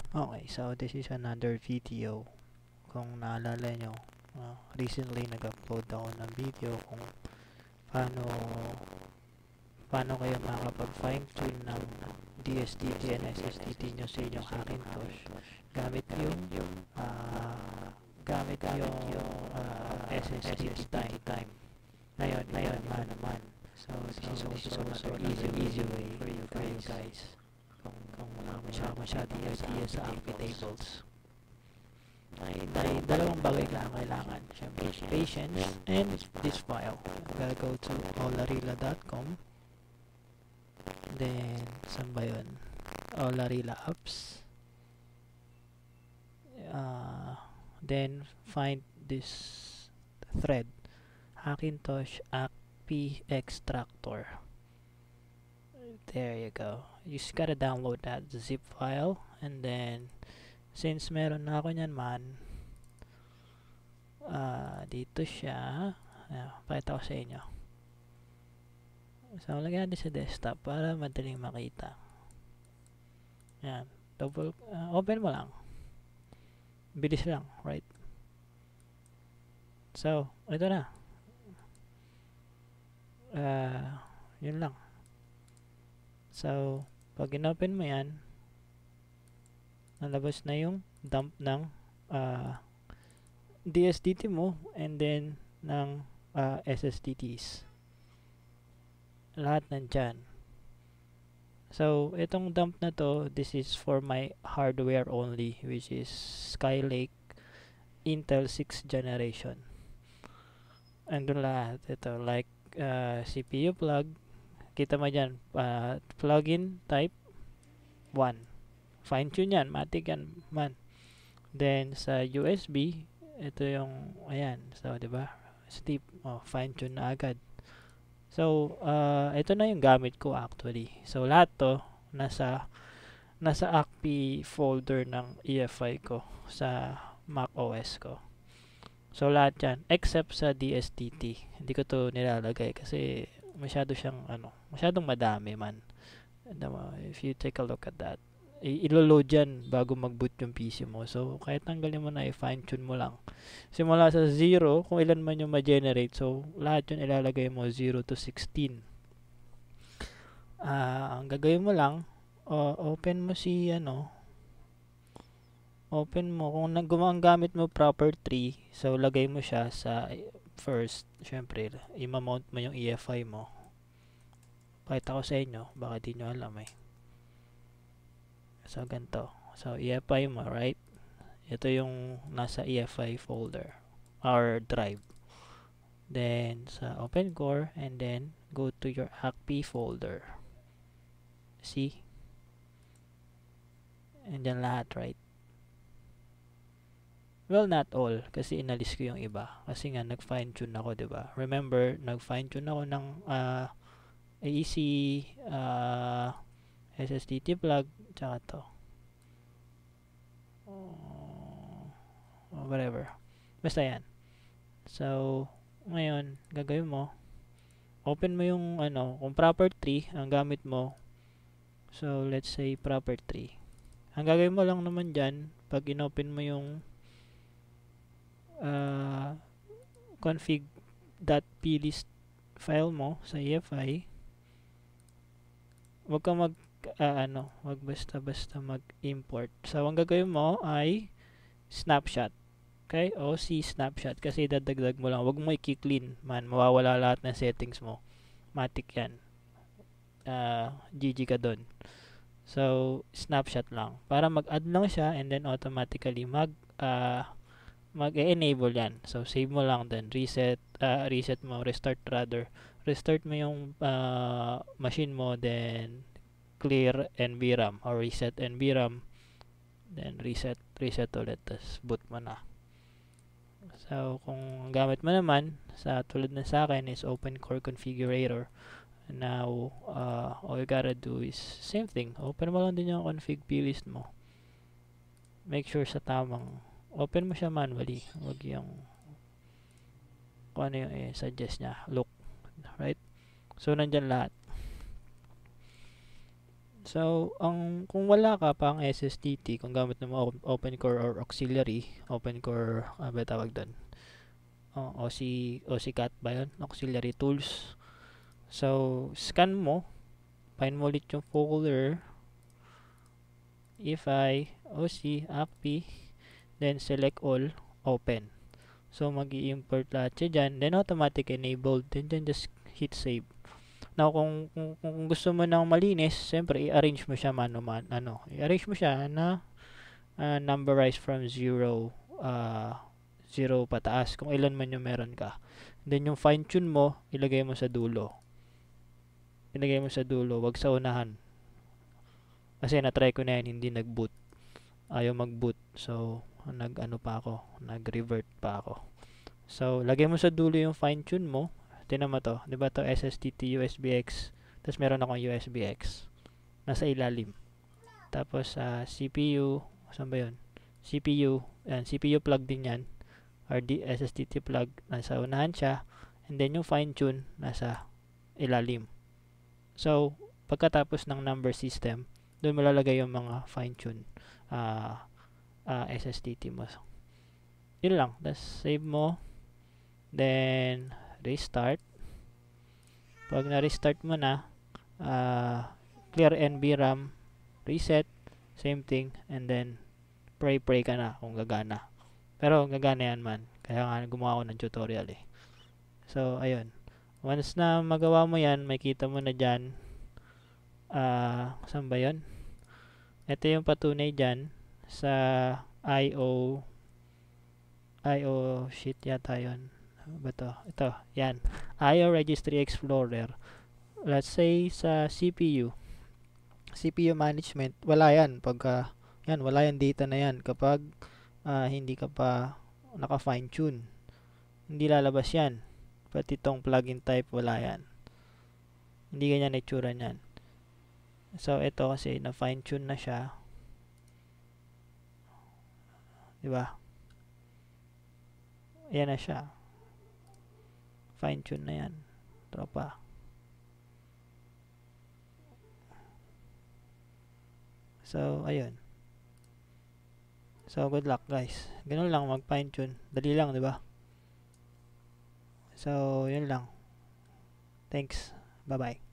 Okay, so this is another video. Kung naalala nyo, recently nag-upload ako ng video kung paano kayo makapag fine tune ng DSDT and SSDT nyo sa inyong Hackintosh gamit yung SSDT time. Ngayon naman. So this is also an easy way for you guys kung wala masyadong ideas sa API tables. Ay dalawang bagay lang kailangan. Siyempre, patience and this file. I'm gonna go to olarila.com. Then, saan ba yun? Olarila apps. Then, find this thread. Hackintosh API Extractor. There you go. You just gotta download that zip file. And then, since meron na ako nyan man, dito siya. Pakita ko sa inyo. So, lagyan natin sa desktop para madaling makita. Yan. Open mo lang. Bilis lang, right? So, ito na. Yun lang. So, pag in-open mo yan, nalabas na yung dump ng DSDT mo and then ng SSDTs. Lahat nandyan. So, itong dump na to, this is for my hardware only, which is Skylake Intel 6th generation. Andun lahat. Ito, like CPU plug. Kita mo dyan, plugin type 1. Fine tune yan, matik yan man. Then, sa USB, ito yung, ayan. So, diba? Steep, fine tune na agad. So, ito na yung gamit ko actually. So, lahat to nasa ACPI folder ng EFI ko sa Mac OS ko. So, lahat yan except sa DSDT. Hindi ko to nilalagay kasi masyadong madami man. If you take a look at that, ilo-load yan bago mag-boot yung PC mo. So, kahit tanggalin mo na, i-fine tune mo lang. Simula sa 0, kung ilan man yung ma-generate. So, lahat yun ilalagay mo 0 to 16. Ang gagawin mo lang, open mo open mo. Kung gumagamit mo proper tree, so lagay mo siya sa first. Syempre, i-mount mo yung EFI mo. Pakita ko sa inyo, baka di nyo alam eh. So, ganito. So, EFI mo, right? Ito yung nasa EFI folder or drive. Then, sa OpenCore, and then, go to your ACPI folder. See? And then lahat, right? Well, not all. Kasi inalis ko yung iba. Kasi nga, nag-fine tune ako, diba? Remember, nag-fine tune ako ng AEC, SSDT plug, tsaka to. Whatever. Basta yan. So, ngayon, gagawin mo, open mo yung, kung proper tree, ang gamit mo, so, let's say, proper tree. Ang gagawin mo lang naman dyan, pag inopen mo yung config.plist file mo sa EFI, wag ka wag basta mag-import. So, ang gagawin mo ay snapshot. Okay? OC snapshot. Kasi dadagdag mo lang. Wag mo i-clean, man. Mawawala lahat ng settings mo. Matik yan. GG ka dun. So, snapshot lang. Para mag-add lang siya and then automatically mag-enable yan. So, save mo lang then restart mo yung machine mo, then clear NVRAM or reset NVRAM, then reset ulit, tas boot mo na. So, kung gamit mo naman sa tulad na sa akin is OpenCore Configurator. Now, all you gotta do is same thing. Open mo lang din yung config plist mo. Make sure sa tamang open mo siya manually. Wag yung kung ano yung suggest niya. Look. Right? So, nandyan lahat. So, kung wala ka pang SSTT, kung gamit mo OpenCore or auxiliary, OpenCore, ba tawag doon? OCCAT ba yun? Auxiliary tools. So, scan mo, find mo ulit yung folder, EFI, OC, ACPI, then select all, open. So, mag-i-import lahat siya dyan, then automatic enabled, then just hit save. Now, kung gusto mo nang malinis, siyempre, i-arrange mo siya i-arrange mo siya na numberized from 0 pataas, kung ilan man yung meron ka. Then, yung fine-tune mo, ilagay mo sa dulo. Wag sa unahan. Kasi na-try ko na yan, hindi nag-boot. Ayaw mag-boot. So, nag-revert pa ako. So, lagay mo sa dulo yung fine-tune mo. Tingnan mo to. Diba to SSTT USBX? Tapos meron akong USBX. Nasa ilalim. Tapos, CPU. Saan ba yun? CPU. Yan, CPU plug din yan. Or SSTT plug. Nasa unahan siya. And then, yung fine-tune, nasa ilalim. So, pagkatapos ng number system, doon malalagay yung mga fine-tune SSTT mo. Yun lang. Tapos, save mo. Then, restart. Pag na-restart mo na, clear NVRAM, reset, same thing, and then, pray ka na kung gagana. Pero, gagana yan man. Kaya nga, gumawa ko ng tutorial eh. So, ayun. Once na magawa mo yan, makita mo na dyan, saan ba yun? Ito yung patunay dyan sa IO sheet yata yun. Ba to? Ito, yan. IO Registry Explorer. Let's say sa CPU management, wala yan. Pagka, wala yan data na yan. Kapag hindi ka pa naka fine tune, hindi lalabas yan. Pati itong plugin type, wala yan. Hindi ganyan itsura niyan. So, ito kasi na fine tune na siya. Diba? Ayan na siya. Fine tune na yan. Tropa. So, ayun. So, good luck guys. Ganun lang mag fine tune. Dali lang, diba? So, yun lang. Thanks. Bye-bye.